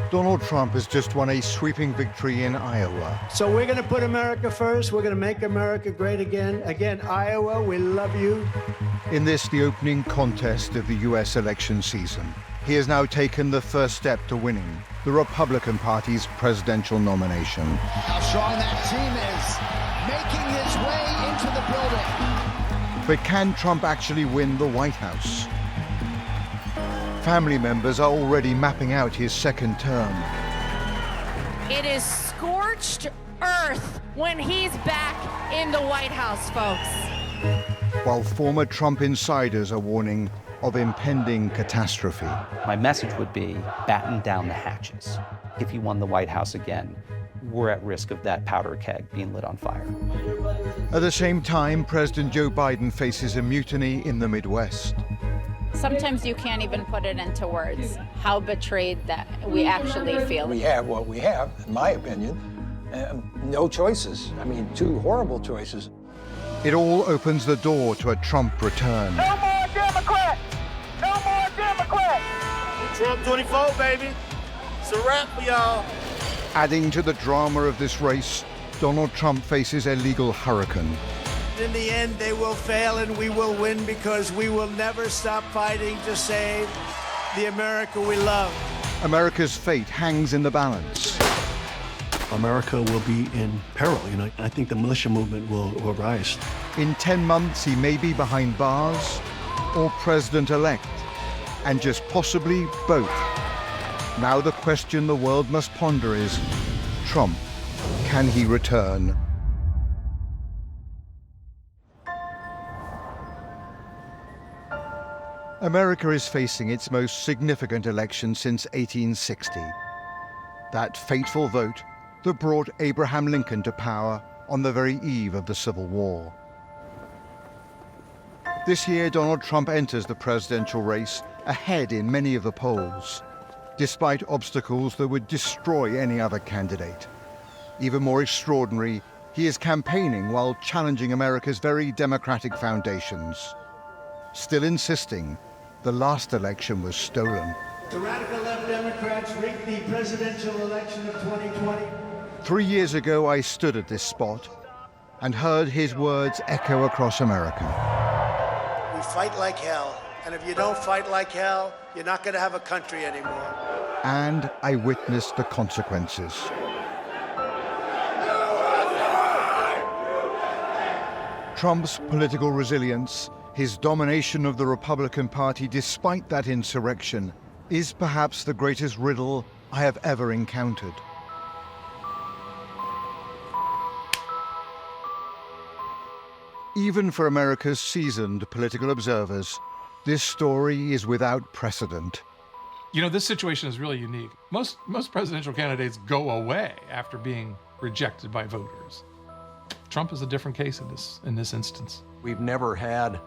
Donald Trump has just won a sweeping victory in Iowa. So we're going to put America first. We're going to make America great again. Again, Iowa, we love you. In this, the opening contest of the U.S. election season, he has now taken the first step to winning the Republican Party's presidential nomination. How strong that team is, making his way into the building. But can Trump actually win the White House? Family members are already mapping out his second term. It is scorched earth when he's back in the White House, folks. While former Trump insiders are warning of impending catastrophe. My message would be batten down the hatches. If he won the White House again, we're at risk of that powder keg being lit on fire. At the same time, President Joe Biden faces a mutiny in the Midwest. Sometimes you can't even put it into words, how betrayed that we actually feel. We have what we have, in my opinion. No choices. I mean, two horrible choices. It all opens the door to a Trump return. No more Democrats! No more Democrats! Trump 24, baby. It's a wrap for y'all. Adding to the drama of this race, Donald Trump faces a legal hurricane. In the end, they will fail and we will win because we will never stop fighting to save the America we love. America's fate hangs in the balance. America will be in peril. I think the militia movement will rise. In 10 months, he may be behind bars or president-elect, and just possibly both. Now the question the world must ponder is, Trump, can he return? America is facing its most significant election since 1860. That fateful vote that brought Abraham Lincoln to power on the very eve of the Civil War. This year, Donald Trump enters the presidential race ahead in many of the polls, despite obstacles that would destroy any other candidate. Even more extraordinary, he is campaigning while challenging America's very democratic foundations, still insisting the last election was stolen. The radical left Democrats rigged the presidential election of 2020. 3 years ago, I stood at this spot and heard his words echo across America. We fight like hell, and if you don't fight like hell, you're not going to have a country anymore. And I witnessed the consequences. Trump's political resilience, his domination of the Republican Party despite that insurrection, is perhaps the greatest riddle I have ever encountered. Even for America's seasoned political observers, this story is without precedent. You know, this situation is really unique. Most presidential candidates go away after being rejected by voters. Trump is a different case in this instance. We've never had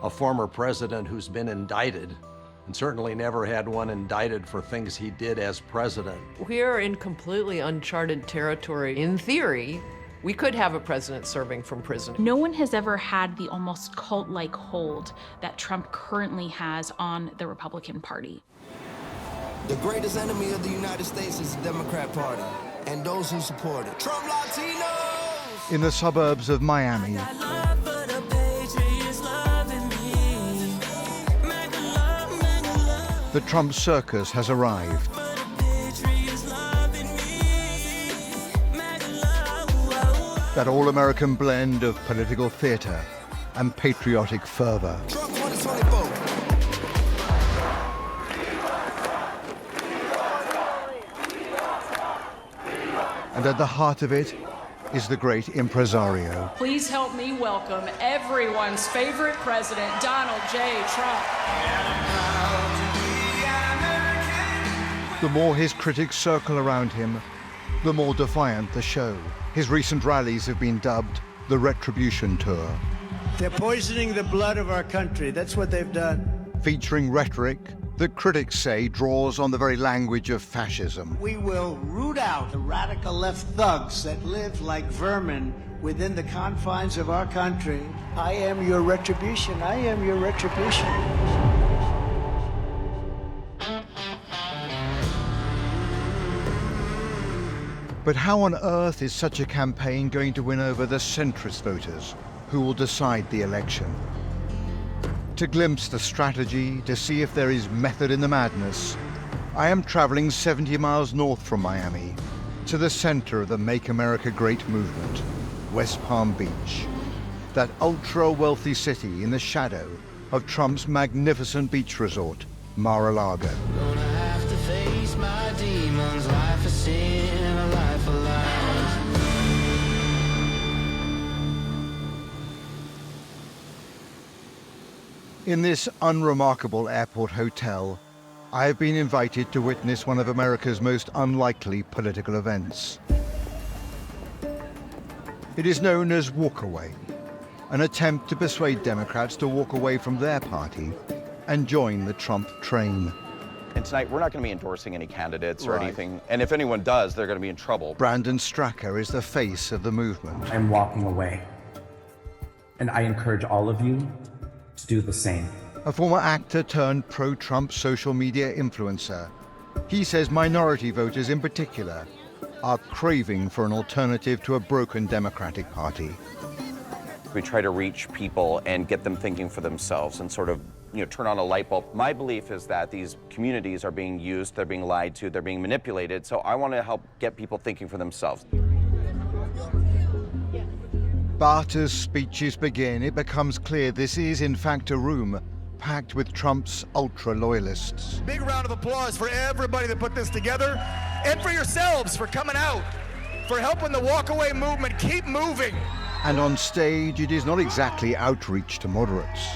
a former president who's been indicted, and certainly never had one indicted for things he did as president. We're in completely uncharted territory. In theory, we could have a president serving from prison. No one has ever had the almost cult-like hold that Trump currently has on the Republican Party. The greatest enemy of the United States is the Democrat Party and those who support it. Trump Latinos! In the suburbs of Miami, the Trump circus has arrived. That all-American blend of political theater and patriotic fervor. Trump 2024. And at the heart of it is the great impresario. Please help me welcome everyone's favorite president, Donald J. Trump. The more his critics circle around him, the more defiant the show. His recent rallies have been dubbed the Retribution Tour. They're poisoning the blood of our country. That's what they've done. Featuring rhetoric that critics say draws on the very language of fascism. We will root out the radical left thugs that live like vermin within the confines of our country. I am your retribution. I am your retribution. But how on earth is such a campaign going to win over the centrist voters who will decide the election? To glimpse the strategy, to see if there is method in the madness, I am traveling 70 miles north from Miami to the center of the Make America Great movement, West Palm Beach, that ultra-wealthy city in the shadow of Trump's magnificent beach resort, Mar-a-Lago. Gonna have to face my demons, life of sin, a life of lies. In this unremarkable airport hotel, I have been invited to witness one of America's most unlikely political events. It is known as walkaway, an attempt to persuade Democrats to walk away from their party and join the Trump train. And tonight, we're not going to be endorsing any candidates or anything. And if anyone does, they're going to be in trouble. Brandon Stracker is the face of the movement. I'm walking away. And I encourage all of you to do the same. A former actor turned pro-Trump social media influencer, he says minority voters in particular are craving for an alternative to a broken Democratic Party. We try to reach people and get them thinking for themselves and sort of, turn on a light bulb. My belief is that these communities are being used, they're being lied to, they're being manipulated, so I want to help get people thinking for themselves. But as speeches begin, it becomes clear this is in fact a room packed with Trump's ultra-loyalists. Big round of applause for everybody that put this together, and for yourselves for coming out, for helping the walkaway movement keep moving. And on stage, it is not exactly outreach to moderates.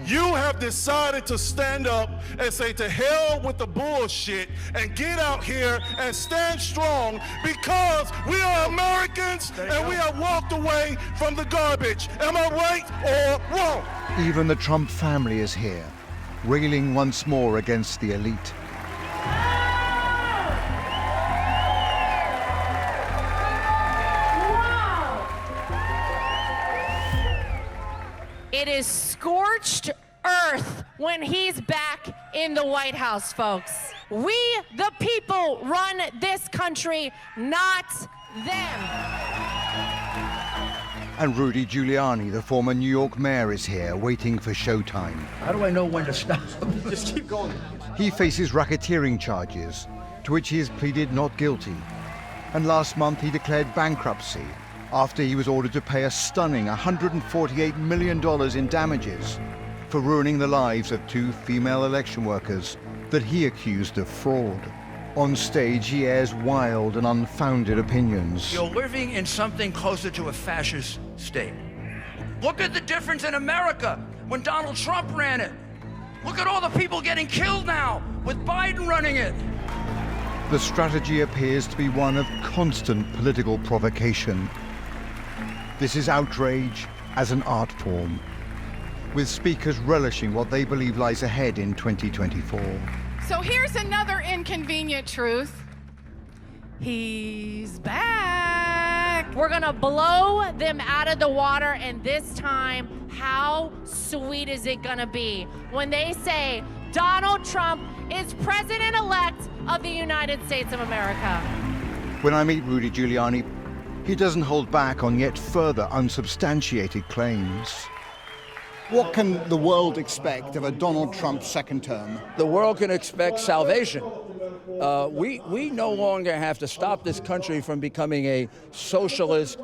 You have decided to stand up and say to hell with the bullshit and get out here and stand strong because we are Americans and we have walked away from the garbage. Am I right or wrong? Even the Trump family is here, railing once more against the elite. It is scorched earth when he's back in the White House, folks. We, the people, run this country, not them. And Rudy Giuliani, the former New York mayor, is here, waiting for showtime. How do I know when to stop? Just keep going. He faces racketeering charges, to which he has pleaded not guilty. And last month he declared bankruptcy after he was ordered to pay a stunning $148 million in damages for ruining the lives of 2 female election workers that he accused of fraud. On stage, he airs wild and unfounded opinions. You're living in something closer to a fascist state. Look at the difference in America when Donald Trump ran it. Look at all the people getting killed now with Biden running it. The strategy appears to be one of constant political provocation. This is outrage as an art form, with speakers relishing what they believe lies ahead in 2024. So here's another inconvenient truth. He's back. We're gonna blow them out of the water, and this time, how sweet is it gonna be when they say Donald Trump is president-elect of the United States of America? When I meet Rudy Giuliani, he doesn't hold back on yet further unsubstantiated claims. What can the world expect of a Donald Trump second term? The world can expect salvation. We no longer have to stop this country from becoming a socialist,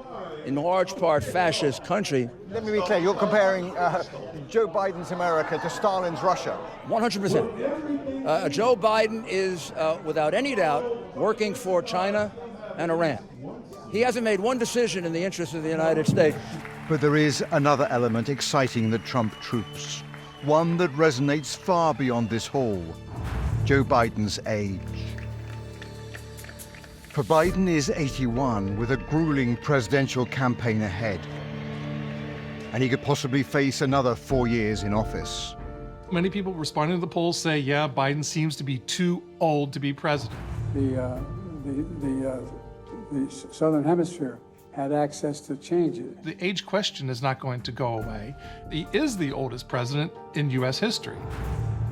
in large part fascist country. Let me be clear, you're comparing Joe Biden's America to Stalin's Russia. 100%. Joe Biden is, without any doubt, working for China and Iran. He hasn't made one decision in the interest of the United States. But there is another element exciting the Trump troops, one that resonates far beyond this hall: Joe Biden's age. For Biden is 81 with a grueling presidential campaign ahead, and he could possibly face another 4 years in office. Many people responding to the polls say, yeah, Biden seems to be too old to be president. The Southern Hemisphere had access to change it. The age question is not going to go away. He is the oldest president in U.S. history.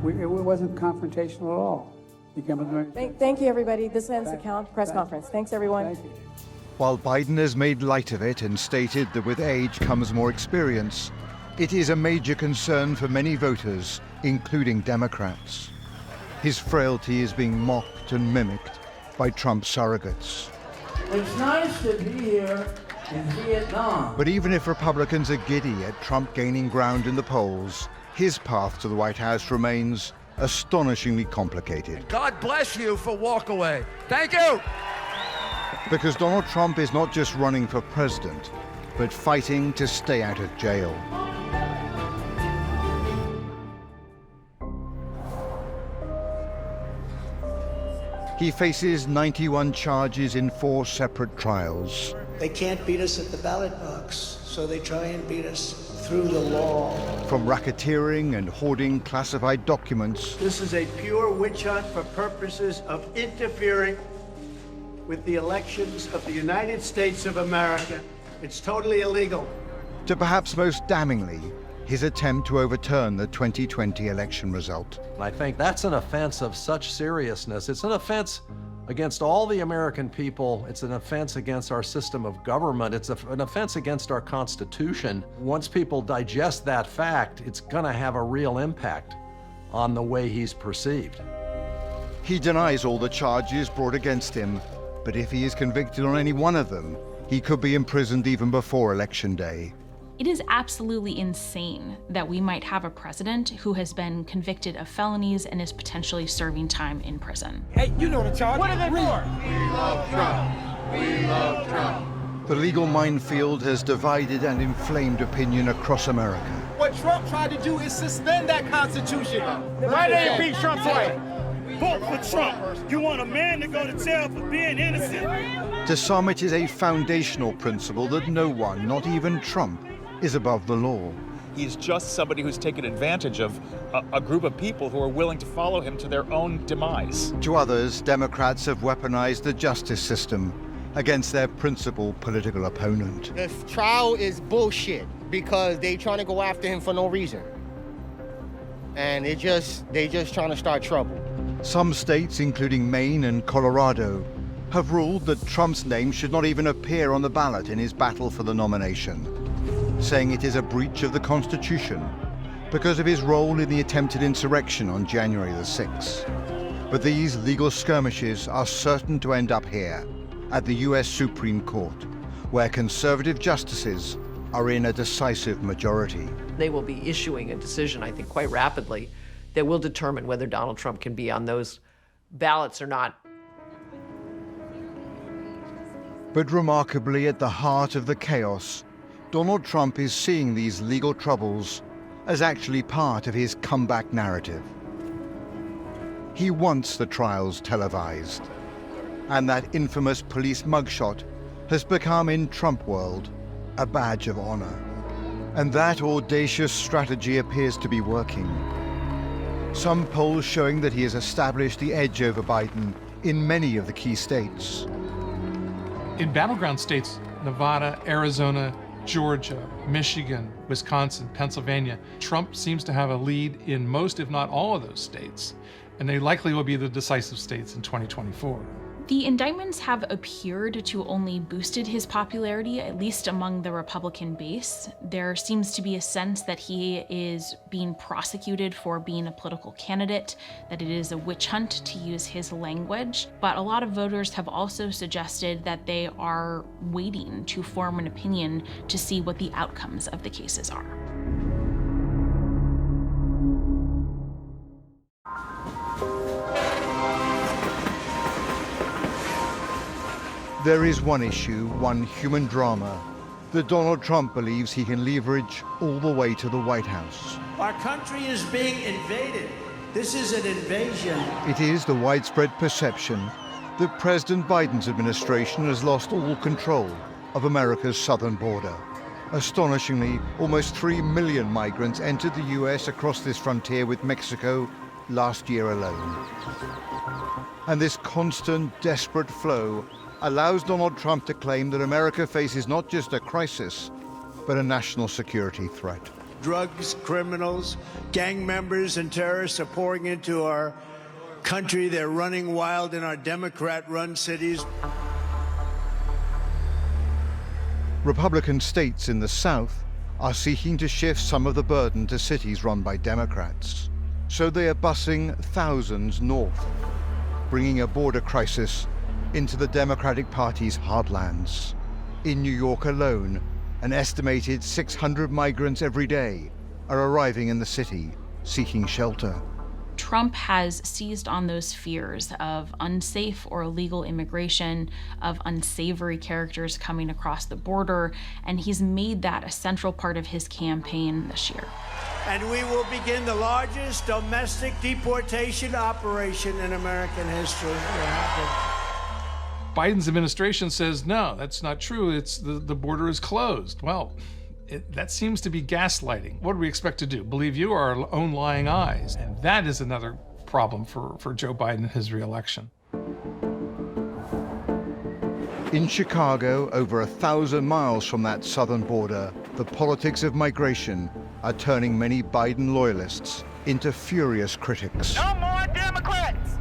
It wasn't confrontational at all. Thank you, everybody. This ends the press conference. Thanks, everyone. Thank you. While Biden has made light of it and stated that with age comes more experience, it is a major concern for many voters, including Democrats. His frailty is being mocked and mimicked by Trump surrogates. It's nice to be here in Vietnam. But even if Republicans are giddy at Trump gaining ground in the polls, his path to the White House remains astonishingly complicated. God bless you for walk away. Thank you. Because Donald Trump is not just running for president, but fighting to stay out of jail. He faces 91 charges in 4 separate trials. They can't beat us at the ballot box, so they try and beat us through the law. From racketeering and hoarding classified documents. This is a pure witch hunt for purposes of interfering with the elections of the United States of America. It's totally illegal. To perhaps most damningly, his attempt to overturn the 2020 election result. And I think that's an offense of such seriousness. It's an offense against all the American people. It's an offense against our system of government. It's an offense against our Constitution. Once people digest that fact, it's going to have a real impact on the way he's perceived. He denies all the charges brought against him, but if he is convicted on any one of them, he could be imprisoned even before Election Day. It is absolutely insane that we might have a president who has been convicted of felonies and is potentially serving time in prison. Hey, you know the charge. What are they for? We love Trump. We love Trump. The legal minefield has divided and inflamed opinion across America. What Trump tried to do is suspend that Constitution. Why they impeach Trump's wife? Vote for Trump. You want a man to go to jail for being innocent. To some, it is a foundational principle that no one, not even Trump, is above the law. He's just somebody who's taken advantage of a group of people who are willing to follow him to their own demise. To others, Democrats have weaponized the justice system against their principal political opponent. This trial is bullshit because they trying to go after him for no reason. And they just trying to start trouble. Some states, including Maine and Colorado, have ruled that Trump's name should not even appear on the ballot in his battle for the nomination, saying it is a breach of the Constitution because of his role in the attempted insurrection on January the 6th. But these legal skirmishes are certain to end up here, at the US Supreme Court, where conservative justices are in a decisive majority. They will be issuing a decision, I think, quite rapidly that will determine whether Donald Trump can be on those ballots or not. But remarkably, at the heart of the chaos, Donald Trump is seeing these legal troubles as actually part of his comeback narrative. He wants the trials televised, and that infamous police mugshot has become, in Trump world, a badge of honor. And that audacious strategy appears to be working. Some polls showing that he has established the edge over Biden in many of the key states. In battleground states, Nevada, Arizona, Georgia, Michigan, Wisconsin, Pennsylvania, Trump seems to have a lead in most, if not all, of those states, and they likely will be the decisive states in 2024. The indictments have appeared to only boosted his popularity, at least among the Republican base. There seems to be a sense that he is being prosecuted for being a political candidate, that it is a witch hunt, to use his language. But a lot of voters have also suggested that they are waiting to form an opinion to see what the outcomes of the cases are. There is one issue, one human drama, that Donald Trump believes he can leverage all the way to the White House. Our country is being invaded. This is an invasion. It is the widespread perception that President Biden's administration has lost all control of America's southern border. Astonishingly, almost 3 million migrants entered the U.S. across this frontier with Mexico last year alone. And this constant, desperate flow allows Donald Trump to claim that America faces not just a crisis, but a national security threat. Drugs, criminals, gang members, and terrorists are pouring into our country. They're running wild in our Democrat-run cities. Republican states in the South are seeking to shift some of the burden to cities run by Democrats. So they are busing thousands north, bringing a border crisis into the Democratic Party's heartlands. In New York alone, an estimated 600 migrants every day are arriving in the city, seeking shelter. Trump has seized on those fears of unsafe or illegal immigration, of unsavory characters coming across the border, and he's made that a central part of his campaign this year. And we will begin the largest domestic deportation operation in American history. Biden's administration says, no, that's not true. It's the border is closed. Well, that seems to be gaslighting. What do we expect to do? Believe you or our own lying eyes? And that is another problem for Joe Biden and his reelection. In Chicago, over 1,000 miles from that southern border, the politics of migration are turning many Biden loyalists into furious critics. No more Democrats!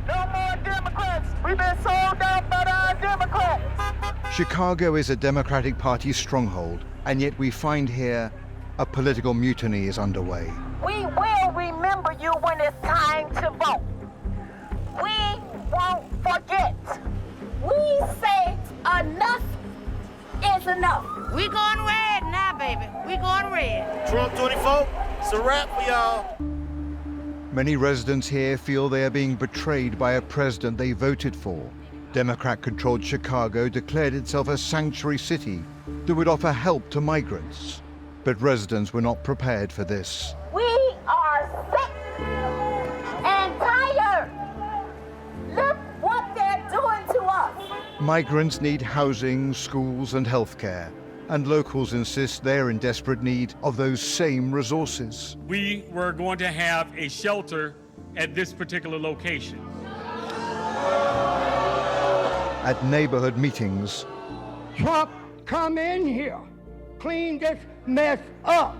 No more Democrats! We've been sold out by our Democrats! Chicago is a Democratic Party stronghold, and yet we find here a political mutiny is underway. We will remember you when it's time to vote. We won't forget. We say enough is enough. We going red now, baby. We going red. Trump 24, it's a wrap for y'all. Many residents here feel they are being betrayed by a president they voted for. Democrat-controlled Chicago declared itself a sanctuary city that would offer help to migrants. But residents were not prepared for this. We are sick and tired. Look what they're doing to us. Migrants need housing, schools, and healthcare, and locals insist they're in desperate need of those same resources. We were going to have a shelter at this particular location. At neighborhood meetings, Trump, come in here. Clean this mess up.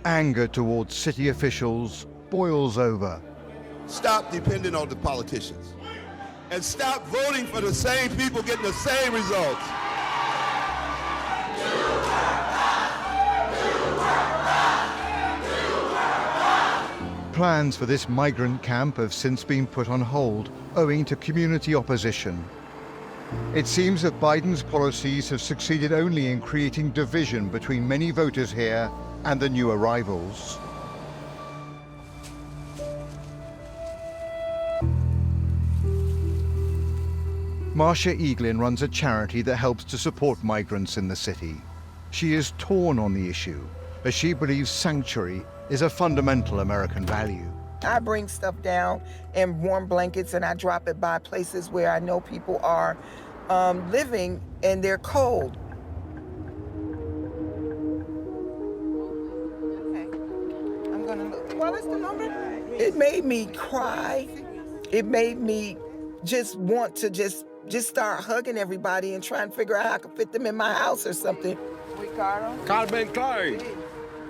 anger towards city officials boils over. Stop depending on the politicians and stop voting for the same people getting the same results. Plans for this migrant camp have since been put on hold owing to community opposition. It seems that Biden's policies have succeeded only in creating division between many voters here and the new arrivals. Marcia Eaglin runs a charity that helps to support migrants in the city. She is torn on the issue, as she believes sanctuary is a fundamental American value. I bring stuff down in warm blankets and I drop it by places where I know people are living and they're cold. Okay, I'm gonna look. What is the number? It made me cry. It made me just want to just start hugging everybody and try and figure out how I could fit them in my house or something. Ricardo? Carmen Clay.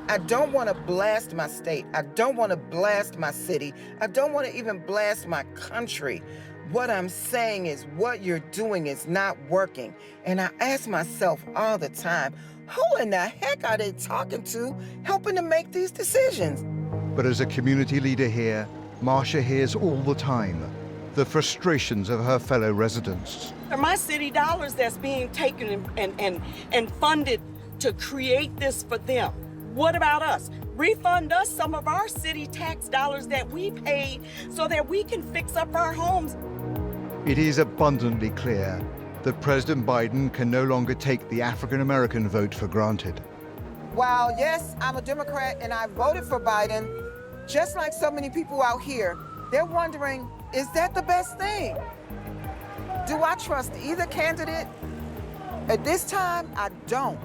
I don't want to blast my state. I don't want to blast my city. I don't want to even blast my country. What I'm saying is what you're doing is not working. And I ask myself all the time, who in the heck are they talking to, helping to make these decisions? But as a community leader here, Marcia hears all the time the frustrations of her fellow residents. My city dollars that's being taken and funded to create this for them. What about us? Refund us some of our city tax dollars that we paid so that we can fix up our homes. It is abundantly clear that President Biden can no longer take the African-American vote for granted. While, yes, I'm a Democrat and I voted for Biden, just like so many people out here, they're wondering, is that the best thing? Do I trust either candidate? At this time, I don't.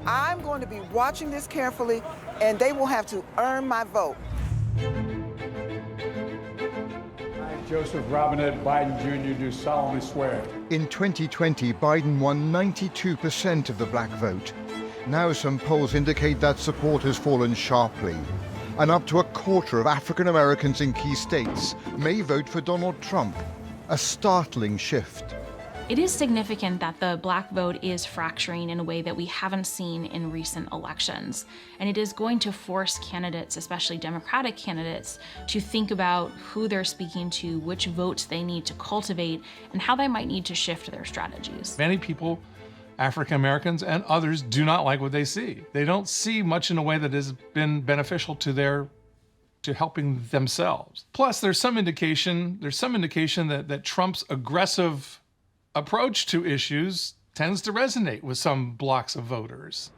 I'm going to be watching this carefully, and they will have to earn my vote. I, Joseph Robinette Biden Jr., do solemnly swear. In 2020, Biden won 92% of the black vote. Now some polls indicate that support has fallen sharply. and up to a quarter of African Americans in key states may vote for Donald Trump, a startling shift. It is significant that the black vote is fracturing in a way that we haven't seen in recent elections. And it is going to force candidates, especially Democratic candidates, to think about who they're speaking to, which votes they need to cultivate, and how they might need to shift their strategies. Many people, African Americans and others, do not like what they see. They don't see much in a way that has been beneficial to helping themselves. Plus, there's some indication that Trump's aggressive approach to issues tends to resonate with some blocks of voters.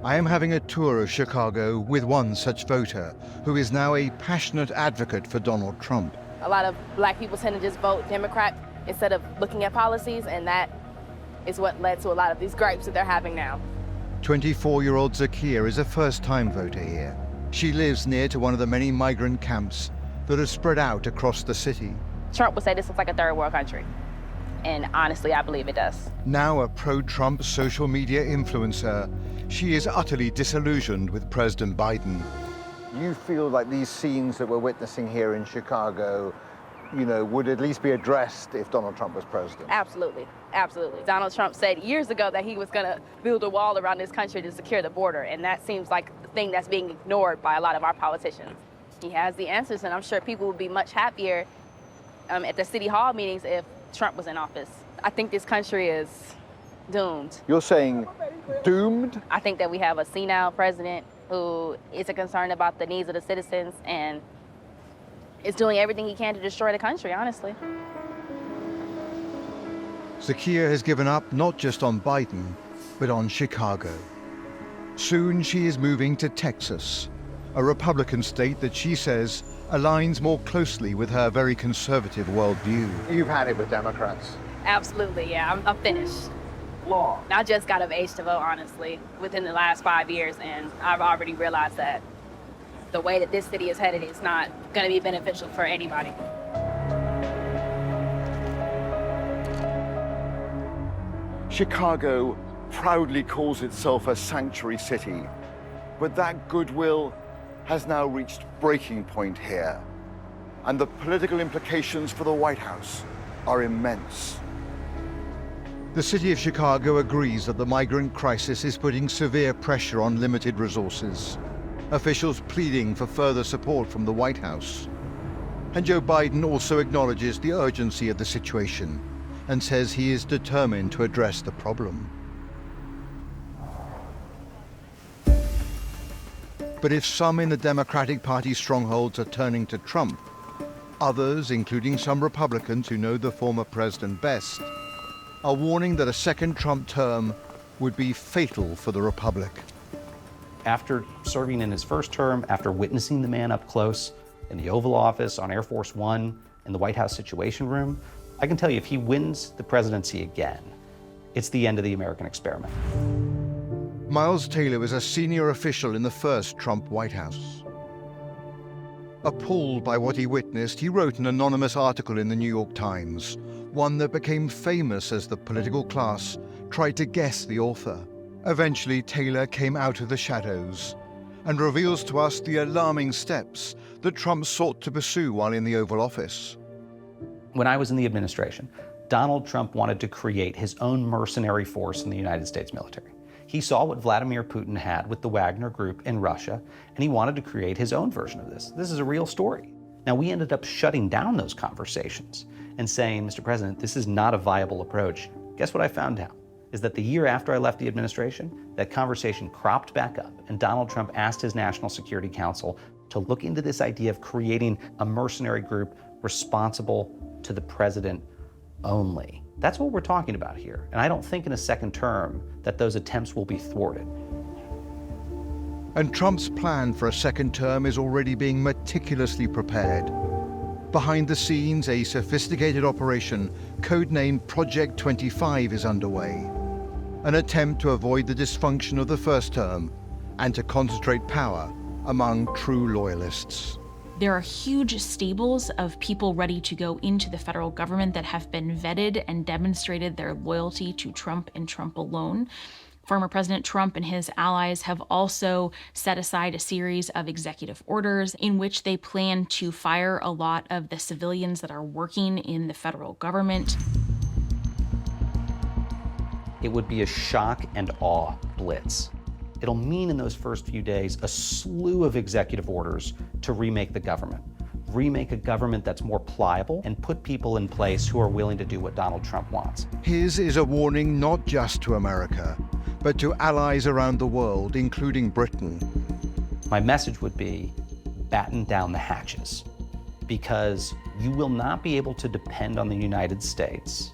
I am having a tour of Chicago with one such voter who is now a passionate advocate for Donald Trump. A lot of black people tend to just vote Democrat instead of looking at policies, and that is what led to a lot of these gripes that they're having now. 24-year-old Zakia is a first-time voter here. She lives near to one of the many migrant camps that are spread out across the city. Trump would say this looks like a third world country, and honestly, I believe it does. Now a pro-Trump social media influencer, she is utterly disillusioned with President Biden. You feel like these scenes that we're witnessing here in Chicago, would at least be addressed if Donald Trump was president? Absolutely, absolutely. Donald Trump said years ago that he was gonna build a wall around this country to secure the border, and that seems like the thing that's being ignored by a lot of our politicians. He has the answers, and I'm sure people would be much happier at the city hall meetings if Trump was in office. I think this country is doomed. You're saying doomed? I think that we have a senile president who isn't concerned about the needs of the citizens and is doing everything he can to destroy the country, honestly. Zakia has given up not just on Biden, but on Chicago. Soon she is moving to Texas, a Republican state that she says aligns more closely with her very conservative worldview. You've had it with Democrats. Absolutely, yeah, I'm finished. I just got of age to vote, honestly, within the last 5 years, and I've already realized that the way that this city is headed is not going to be beneficial for anybody. Chicago proudly calls itself a sanctuary city, but that goodwill has now reached breaking point here, and the political implications for the White House are immense. The city of Chicago agrees that the migrant crisis is putting severe pressure on limited resources, officials pleading for further support from the White House. And Joe Biden also acknowledges the urgency of the situation and says he is determined to address the problem. But if some in the Democratic Party strongholds are turning to Trump, others, including some Republicans who know the former president best, are warning that a second Trump term would be fatal for the republic. After serving in his first term, after witnessing the man up close in the Oval Office, on Air Force One, in the White House Situation Room, I can tell you if he wins the presidency again, it's the end of the American experiment. Miles Taylor was a senior official in the first Trump White House. Appalled by what he witnessed, he wrote an anonymous article in the New York Times, one that became famous as the political class tried to guess the author. Eventually, Taylor came out of the shadows and reveals to us the alarming steps that Trump sought to pursue while in the Oval Office. When I was in the administration, Donald Trump wanted to create his own mercenary force in the United States military. He saw what Vladimir Putin had with the Wagner Group in Russia, and he wanted to create his own version of this. This is a real story. Now, we ended up shutting down those conversations and saying, Mr. President, this is not a viable approach. Guess what I found out? Is that the year after I left the administration, that conversation cropped back up, and Donald Trump asked his National Security Council to look into this idea of creating a mercenary group responsible to the president only. That's what we're talking about here. And I don't think in a second term that those attempts will be thwarted. And Trump's plan for a second term is already being meticulously prepared. Behind the scenes, a sophisticated operation, codenamed Project 25, is underway. An attempt to avoid the dysfunction of the first term and to concentrate power among true loyalists. There are huge stables of people ready to go into the federal government that have been vetted and demonstrated their loyalty to Trump and Trump alone. Former President Trump and his allies have also set aside a series of executive orders in which they plan to fire a lot of the civilians that are working in the federal government. It would be a shock and awe blitz. It'll mean in those first few days a slew of executive orders to remake the government. Remake a government that's more pliable and put people in place who are willing to do what Donald Trump wants. His is a warning not just to America, but to allies around the world, including Britain. My message would be batten down the hatches, because you will not be able to depend on the United States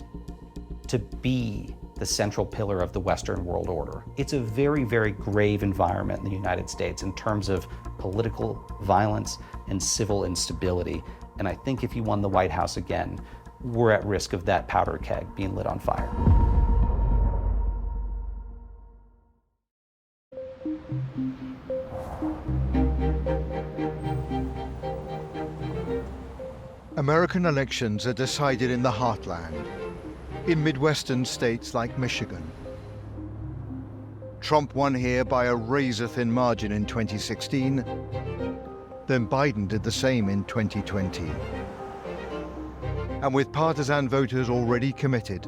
to be the central pillar of the Western world order. It's a very, very grave environment in the United States in terms of political violence and civil instability. And I think if he won the White House again, we're at risk of that powder keg being lit on fire. American elections are decided in the heartland, in Midwestern states like Michigan. Trump won here by a razor-thin margin in 2016, then Biden did the same in 2020. And with partisan voters already committed,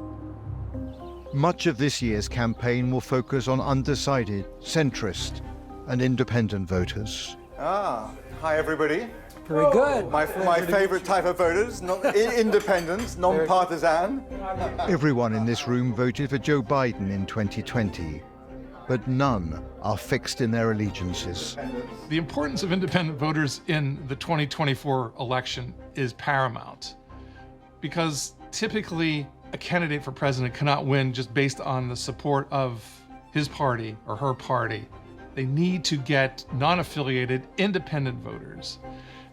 much of this year's campaign will focus on undecided, centrist, and independent voters. Hi everybody. Very good. My favorite type of voters, independent, non-partisan. Everyone in this room voted for Joe Biden in 2020, but none are fixed in their allegiances. The importance of independent voters in the 2024 election is paramount, because typically a candidate for president cannot win just based on the support of his party or her party. They need to get non-affiliated, independent voters.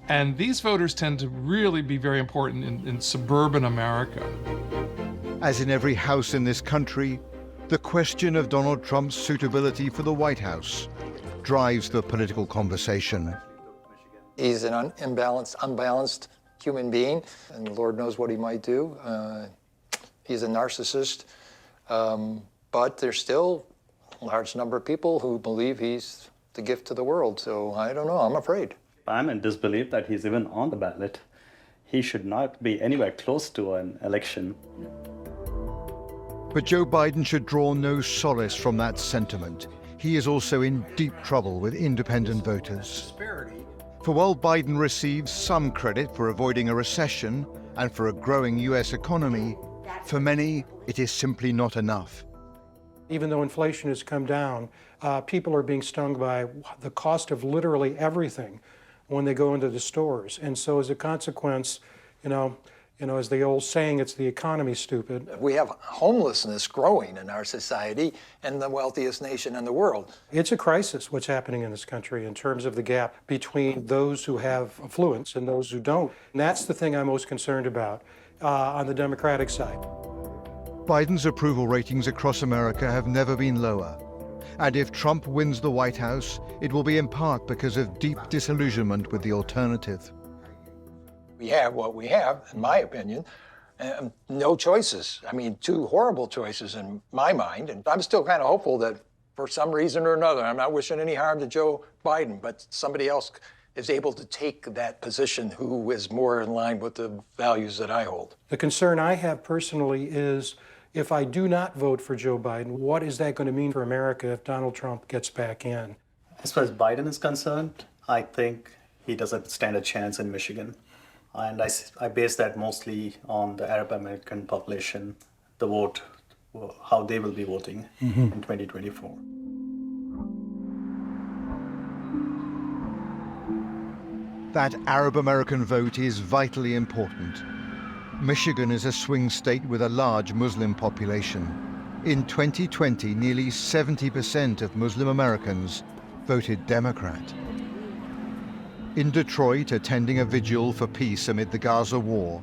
And these voters tend to really be very important in suburban America. As in every house in this country, the question of Donald Trump's suitability for the White House drives the political conversation. He's an unbalanced human being, and the Lord knows what he might do. He's a narcissist, but there's still a large number of people who believe he's the gift to the world. So I don't know, I'm afraid. I'm in disbelief that he's even on the ballot. He should not be anywhere close to an election. But Joe Biden should draw no solace from that sentiment. He is also in deep trouble with independent voters. For while Biden receives some credit for avoiding a recession and for a growing US economy, for many, it is simply not enough. Even though inflation has come down, people are being stung by the cost of literally everything when they go into the stores. And so as a consequence, as the old saying, it's the economy, stupid. We have homelessness growing in our society and the wealthiest nation in the world. It's a crisis what's happening in this country in terms of the gap between those who have affluence and those who don't. And that's the thing I'm most concerned about on the Democratic side. Biden's approval ratings across America have never been lower. And if Trump wins the White House, it will be in part because of deep disillusionment with the alternative. We have what we have, in my opinion, no choices. I mean, two horrible choices in my mind. And I'm still kind of hopeful that for some reason or another, I'm not wishing any harm to Joe Biden, but somebody else is able to take that position who is more in line with the values that I hold. The concern I have personally is if I do not vote for Joe Biden, what is that going to mean for America if Donald Trump gets back in? As far as Biden is concerned, I think he doesn't stand a chance in Michigan. And I base that mostly on the Arab American population, the vote, how they will be voting in 2024. That Arab American vote is vitally important. Michigan is a swing state with a large Muslim population. In 2020, nearly 70% of Muslim Americans voted Democrat. In Detroit, attending a vigil for peace amid the Gaza war,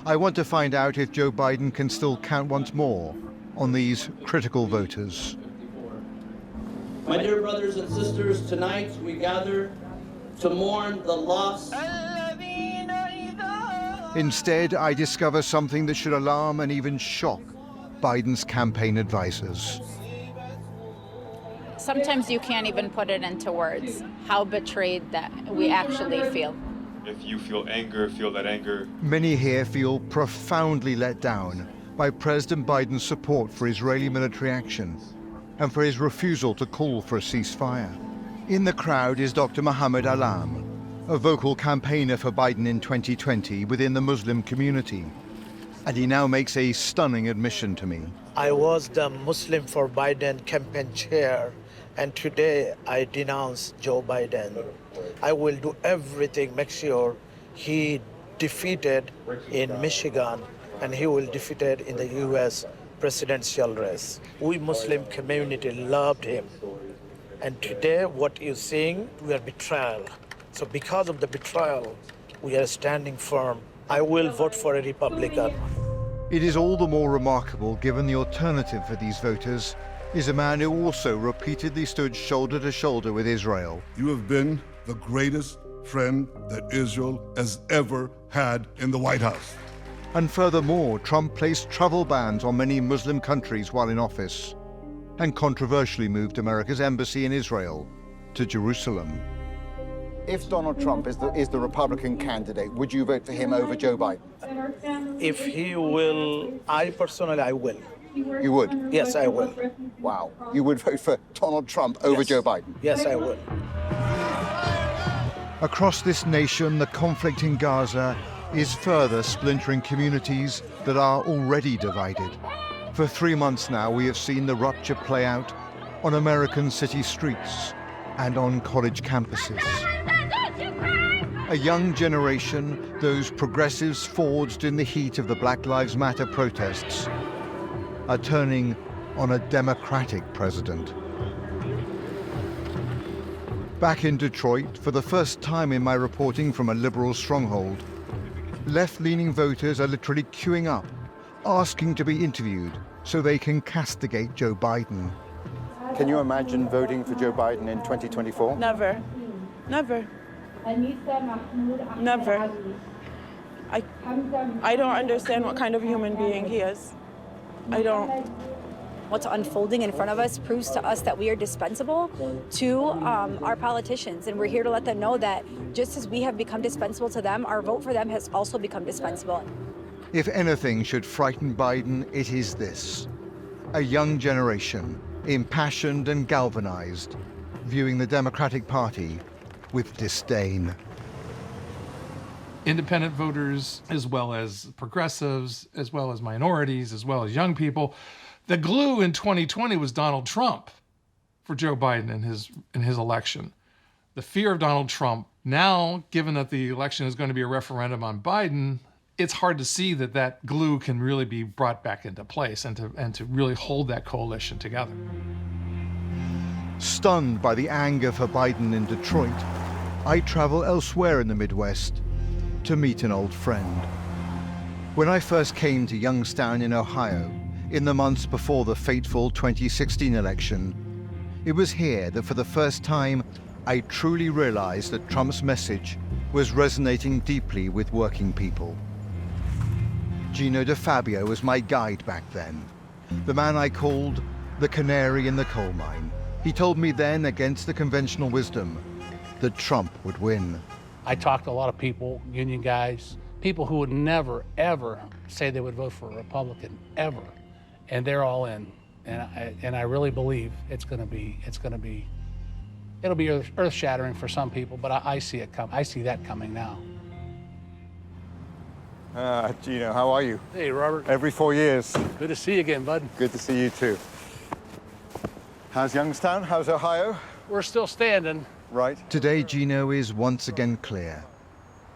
I want to find out if Joe Biden can still count once more on these critical voters. My dear brothers and sisters, tonight we gather to mourn the loss Instead, I discover something that should alarm and even shock Biden's campaign advisors. Sometimes you can't even put it into words, how betrayed that we actually feel. If you feel anger, feel that anger. Many here feel profoundly let down by President Biden's support for Israeli military action and for his refusal to call for a ceasefire. In the crowd is Dr. Mohammed Alam, a vocal campaigner for Biden in 2020 within the Muslim community. And he now makes a stunning admission to me. I was the Muslim for Biden campaign chair, and today I denounce Joe Biden. I will do everything, make sure he defeated in Michigan and he will defeated in the US presidential race. We Muslim community loved him. And today what you're seeing, we are betrayal. So because of the betrayal, we are standing firm. I will vote for a Republican. It is all the more remarkable given the alternative for these voters is a man who also repeatedly stood shoulder to shoulder with Israel. You have been the greatest friend that Israel has ever had in the White House. And furthermore, Trump placed travel bans on many Muslim countries while in office, and controversially moved America's embassy in Israel to Jerusalem. If Donald Trump is the Republican candidate, would you vote for him over Joe Biden? If he will, I personally, I will. You would? Yes, I will. Wow. You would vote for Donald Trump over Joe Biden? Yes, I would. Across this nation, the conflict in Gaza is further splintering communities that are already divided. For 3 months now, we have seen the rupture play out on American city streets and on college campuses. A young generation, those progressives forged in the heat of the Black Lives Matter protests, are turning on a Democratic president. Back in Detroit, for the first time in my reporting from a liberal stronghold, left-leaning voters are literally queuing up, asking to be interviewed so they can castigate Joe Biden. Can you imagine voting for Joe Biden in 2024? Never. Never. Never. I don't understand what kind of human being he is. I don't. What's unfolding in front of us proves to us that we are dispensable to our politicians, and we're here to let them know that just as we have become dispensable to them, our vote for them has also become dispensable. If anything should frighten Biden, it is this: a young generation, impassioned and galvanized, viewing the Democratic Party with disdain. Independent voters, as well as progressives, as well as minorities, as well as young people. The glue in 2020 was Donald Trump for Joe Biden in his election. The fear of Donald Trump. Now, given that the election is going to be a referendum on Biden, it's hard to see that that glue can really be brought back into place and to really hold that coalition together. Stunned by the anger for Biden in Detroit, I travel elsewhere in the Midwest to meet an old friend. When I first came to Youngstown in Ohio, in the months before the fateful 2016 election, it was here that for the first time I truly realized that Trump's message was resonating deeply with working people. Gino DeFabio was my guide back then, the man I called the canary in the coal mine. He told me then, against the conventional wisdom, that Trump would win. I talked to a lot of people, union guys, people who would never, ever say they would vote for a Republican, ever. And they're all in. And I really believe it'll be earth-shattering for some people, but I see it come. I see that coming now. Gino, how are you? Hey, Robert. Every 4 years. Good to see you again, bud. Good to see you too. How's Youngstown? How's Ohio? We're still standing. Right. Today, Gino is once again clear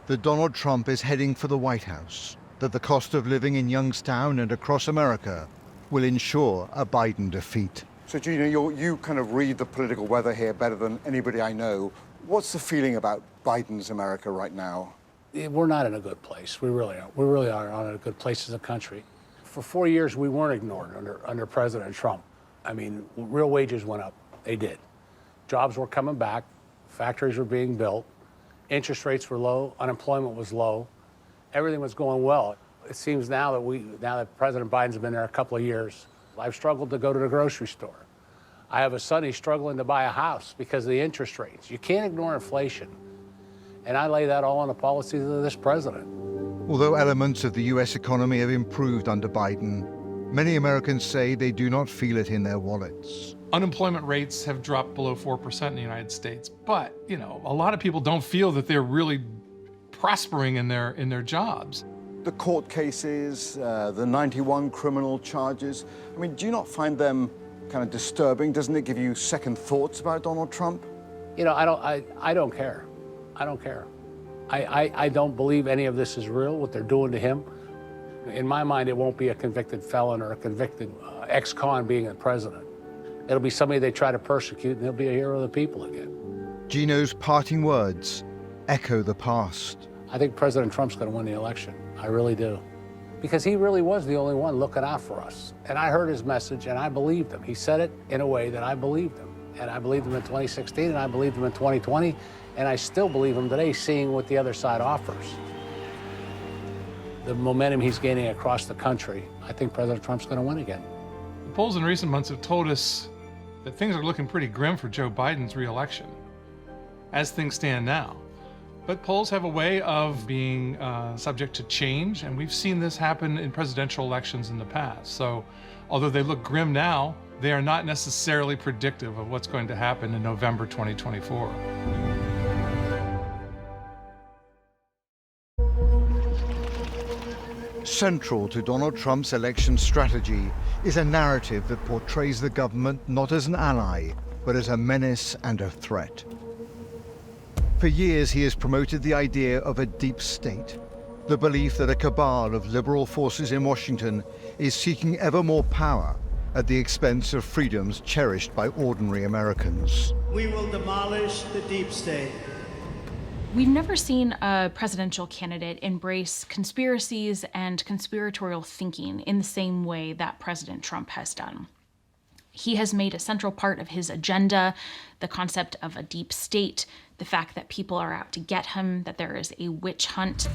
that Donald Trump is heading for the White House, that the cost of living in Youngstown and across America will ensure a Biden defeat. So, Gino, you kind of read the political weather here better than anybody I know. What's the feeling about Biden's America right now? We're not in a good place. We really are. We really are not in a good place as a country. For 4 years, we weren't ignored under President Trump. I mean, real wages went up. They did. Jobs were coming back. Factories were being built. Interest rates were low, unemployment was low, everything was going well. It seems now that President Biden's been there a couple of years, I've struggled to go to the grocery store. I have a son, he's struggling to buy a house because of the interest rates. You can't ignore inflation. And I lay that all on the policies of this president. Although elements of the US economy have improved under Biden, many Americans say they do not feel it in their wallets. Unemployment rates have dropped below 4% in the United States, but, you know, a lot of people don't feel that they're really prospering in their jobs. The court cases, the 91 criminal charges, I mean, do you not find them kind of disturbing? Doesn't it give you second thoughts about Donald Trump? You know, I don't care. I don't care. I don't believe any of this is real, what they're doing to him. In my mind, it won't be a convicted felon or a convicted ex-con being the president. It'll be somebody they try to persecute, and he'll be a hero of the people again. Gino's parting words echo the past. I think President Trump's going to win the election. I really do. Because he really was the only one looking out for us. And I heard his message, and I believed him. He said it in a way that I believed him. And I believed him in 2016, and I believed him in 2020, and I still believe him today, seeing what the other side offers. The momentum he's gaining across the country, I think President Trump's going to win again. The polls in recent months have told us that things are looking pretty grim for Joe Biden's re-election, as things stand now. But polls have a way of being subject to change, and we've seen this happen in presidential elections in the past. So although they look grim now, they are not necessarily predictive of what's going to happen in November 2024. Central to Donald Trump's election strategy is a narrative that portrays the government not as an ally, but as a menace and a threat. For years, he has promoted the idea of a deep state, the belief that a cabal of liberal forces in Washington is seeking ever more power at the expense of freedoms cherished by ordinary Americans. We will demolish the deep state. We've never seen a presidential candidate embrace conspiracies and conspiratorial thinking in the same way that President Trump has done. He has made a central part of his agenda the concept of a deep state, the fact that people are out to get him, that there is a witch hunt.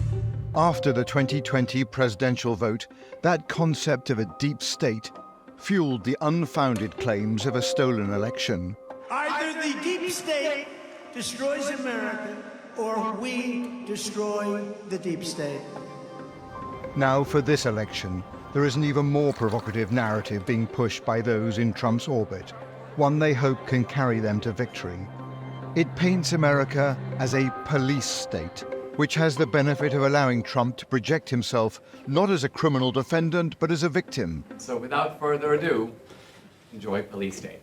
After the 2020 presidential vote, that concept of a deep state fueled the unfounded claims of a stolen election. Either the deep state destroys America, or we destroy the deep state. Now, for this election, there is an even more provocative narrative being pushed by those in Trump's orbit, one they hope can carry them to victory. It paints America as a police state, which has the benefit of allowing Trump to project himself not as a criminal defendant, but as a victim. So without further ado, enjoy Police State.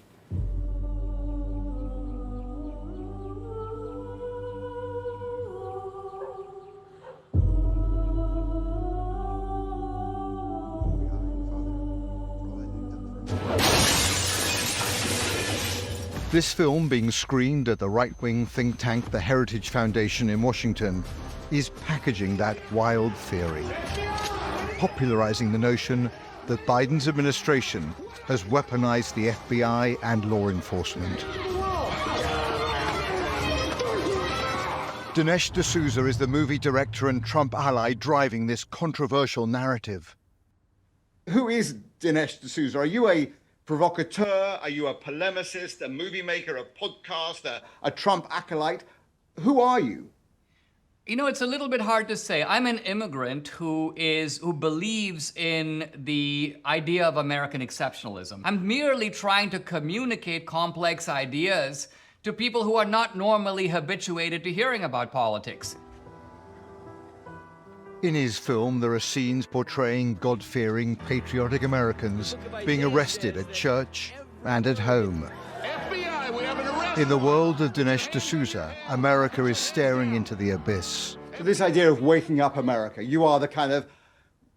This film, being screened at the right-wing think tank the Heritage Foundation in Washington, is packaging that wild theory, popularizing the notion that Biden's administration has weaponized the FBI and law enforcement. Dinesh D'Souza is the movie director and Trump ally driving this controversial narrative. Who is Dinesh D'Souza? Are you a provocateur? Are you a polemicist, a movie maker, a podcaster, a Trump acolyte? Who are you? You know, it's a little bit hard to say. I'm an immigrant who believes in the idea of American exceptionalism. I'm merely trying to communicate complex ideas to people who are not normally habituated to hearing about politics. In his film, there are scenes portraying God-fearing, patriotic Americans being arrested at church and at home. FBI, we have an arrest! In the world of Dinesh D'Souza, America is staring into the abyss. So this idea of waking up America, you are the kind of,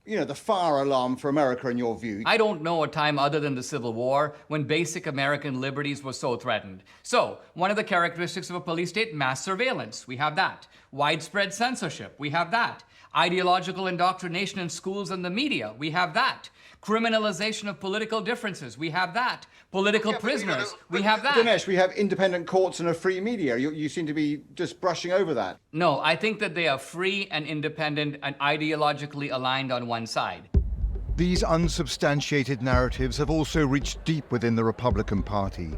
the fire alarm for America in your view. I don't know a time other than the Civil War when basic American liberties were so threatened. So, one of the characteristics of a police state, mass surveillance, we have that. Widespread censorship, we have that. Ideological indoctrination in schools and the media, we have that. Criminalization of political differences, we have that. Political prisoners, we have that. Dinesh, we have independent courts and a free media. You seem to be just brushing over that. No, I think that they are free and independent and ideologically aligned on one side. These unsubstantiated narratives have also reached deep within the Republican Party,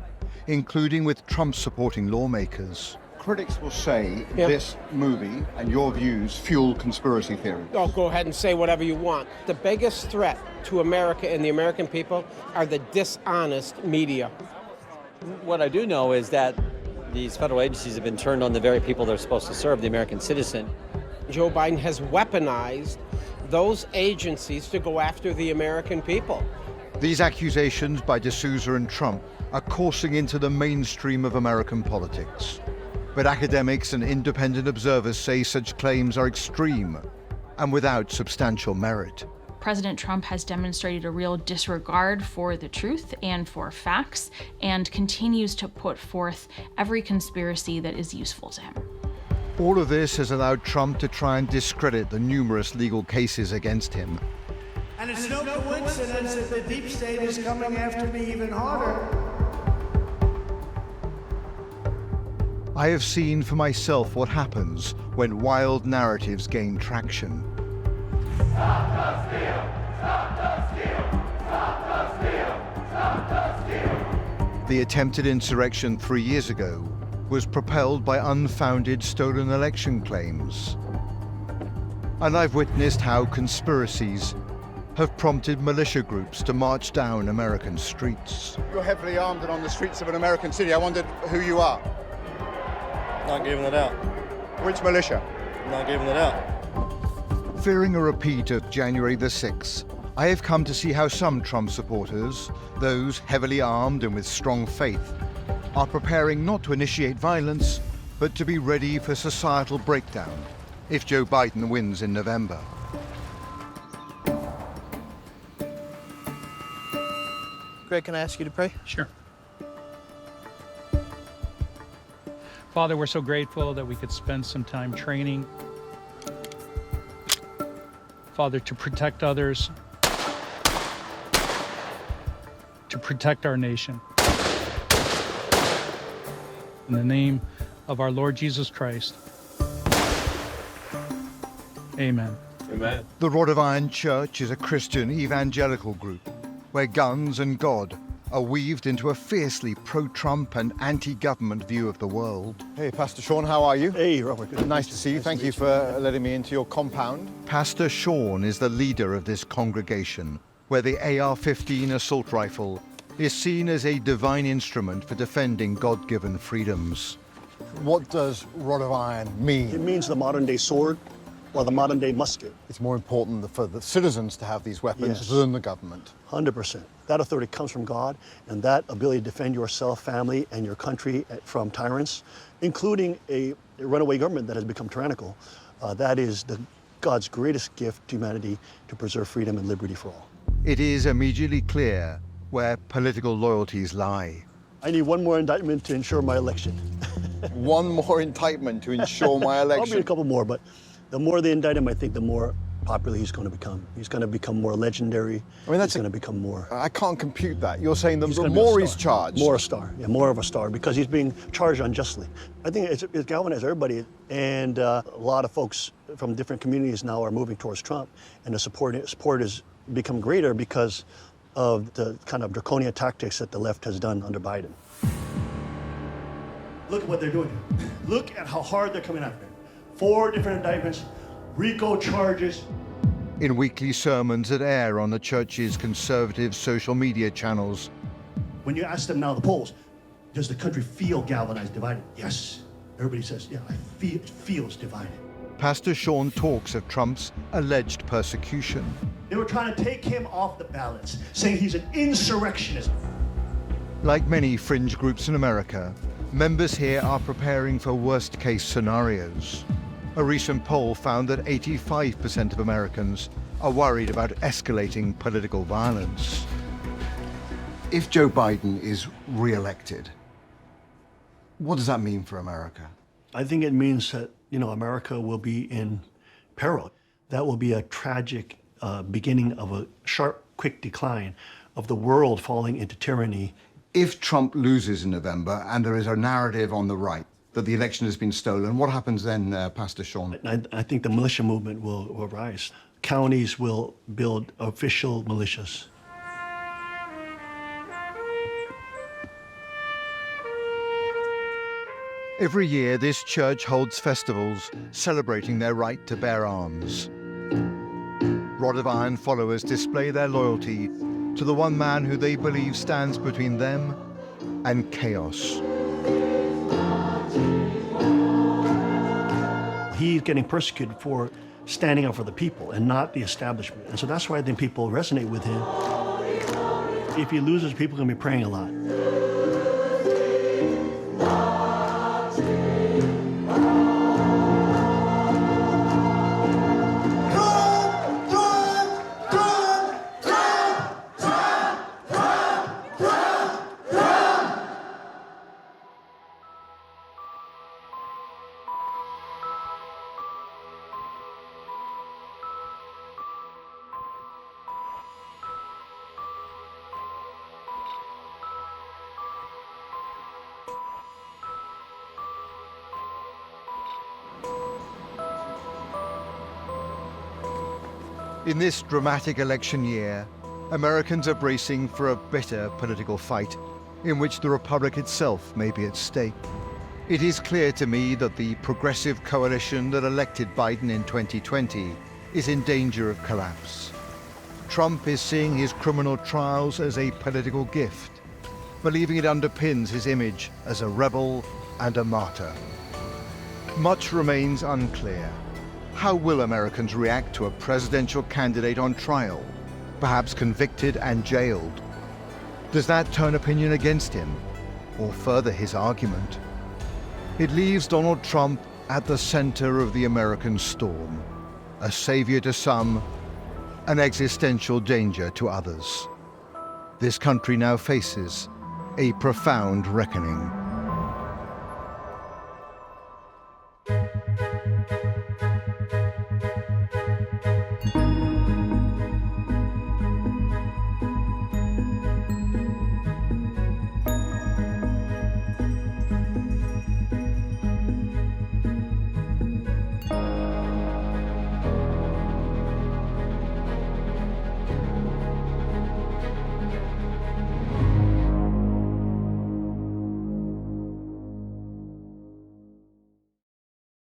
including with Trump-supporting lawmakers. Critics will say this movie and your views fuel conspiracy theory. Oh, go ahead and say whatever you want. The biggest threat to America and the American people are the dishonest media. What I do know is that these federal agencies have been turned on the very people they're supposed to serve, the American citizen. Joe Biden has weaponized those agencies to go after the American people. These accusations by D'Souza and Trump are coursing into the mainstream of American politics. But academics and independent observers say such claims are extreme and without substantial merit. President Trump has demonstrated a real disregard for the truth and for facts, and continues to put forth every conspiracy that is useful to him. All of this has allowed Trump to try and discredit the numerous legal cases against him. And it's no coincidence that the deep state is coming after me even harder. I have seen for myself what happens when wild narratives gain traction. Stop the steal! Stop the steal! Stop the steal! Stop the steal! The attempted insurrection 3 years ago was propelled by unfounded stolen election claims. And I've witnessed how conspiracies have prompted militia groups to march down American streets. You're heavily armed and on the streets of an American city. I wondered who you are. Not giving it out. Which militia? Not giving it out. Fearing a repeat of January the 6th, I have come to see how some Trump supporters, those heavily armed and with strong faith, are preparing not to initiate violence, but to be ready for societal breakdown if Joe Biden wins in November. Greg, can I ask you to pray? Sure. Father, we're so grateful that we could spend some time training, Father, to protect others, to protect our nation. In the name of our Lord Jesus Christ, amen. Amen. The Rod of Iron Church is a Christian evangelical group where guns and God are weaved into a fiercely pro-Trump and anti-government view of the world. Hey, Pastor Sean, how are you? Hey, Robert. Good. Nice to see you. Thank you for letting me into your compound. Pastor Sean is the leader of this congregation, where the AR-15 assault rifle is seen as a divine instrument for defending God-given freedoms. What does Rod of Iron mean? It means the modern-day sword or the modern-day musket. It's more important for the citizens to have these weapons Yes. than the government. 100%. That authority comes from God, and that ability to defend yourself, family, and your country from tyrants, including a runaway government that has become tyrannical, that is God's greatest gift to humanity to preserve freedom and liberty for all. It is immediately clear where political loyalties lie. I need one more indictment to ensure my election. One more indictment to ensure my election? Probably a couple more, but the more they indict him, I think the more popular he's going to become. He's going to become more legendary. I mean, he's going to become more. I can't compute that. You're saying the gonna be more a he's star. charged. More a star, yeah, more of a star, because he's being charged unjustly. I think it's galvanized everybody, and a lot of folks from different communities now are moving towards Trump, and the support has become greater because of the kind of draconian tactics that the left has done under Biden. Look at what they're doing. Look at how hard they're coming after him. 4 different indictments, RICO charges. In weekly sermons that air on the church's conservative social media channels, When you ask them now, the polls, does the country feel galvanized, divided? Yes. Everybody says, yeah, it feels divided. Pastor Sean talks of Trump's alleged persecution. They were trying to take him off the ballots, saying he's an insurrectionist. Like many fringe groups in America, members here are preparing for worst-case scenarios. A recent poll found that 85% of Americans are worried about escalating political violence. If Joe Biden is re-elected, what does that mean for America? I think it means that, America will be in peril. That will be a tragic beginning of a sharp quick decline of the world falling into tyranny. If Trump loses in November and there is a narrative on the right that the election has been stolen, what happens then, Pastor Sean? I think the militia movement will rise. Counties will build official militias. Every year, this church holds festivals celebrating their right to bear arms. Rod of Iron followers display their loyalty to the one man who they believe stands between them and chaos. He's getting persecuted for standing up for the people and not the establishment. And so that's why I think people resonate with him. If he loses, people are going to be praying a lot. In this dramatic election year, Americans are bracing for a bitter political fight in which the Republic itself may be at stake. It is clear to me that the progressive coalition that elected Biden in 2020 is in danger of collapse. Trump is seeing his criminal trials as a political gift, believing it underpins his image as a rebel and a martyr. Much remains unclear. How will Americans react to a presidential candidate on trial, perhaps convicted and jailed? Does that turn opinion against him, or further his argument? It leaves Donald Trump at the center of the American storm, a savior to some, an existential danger to others. This country now faces a profound reckoning.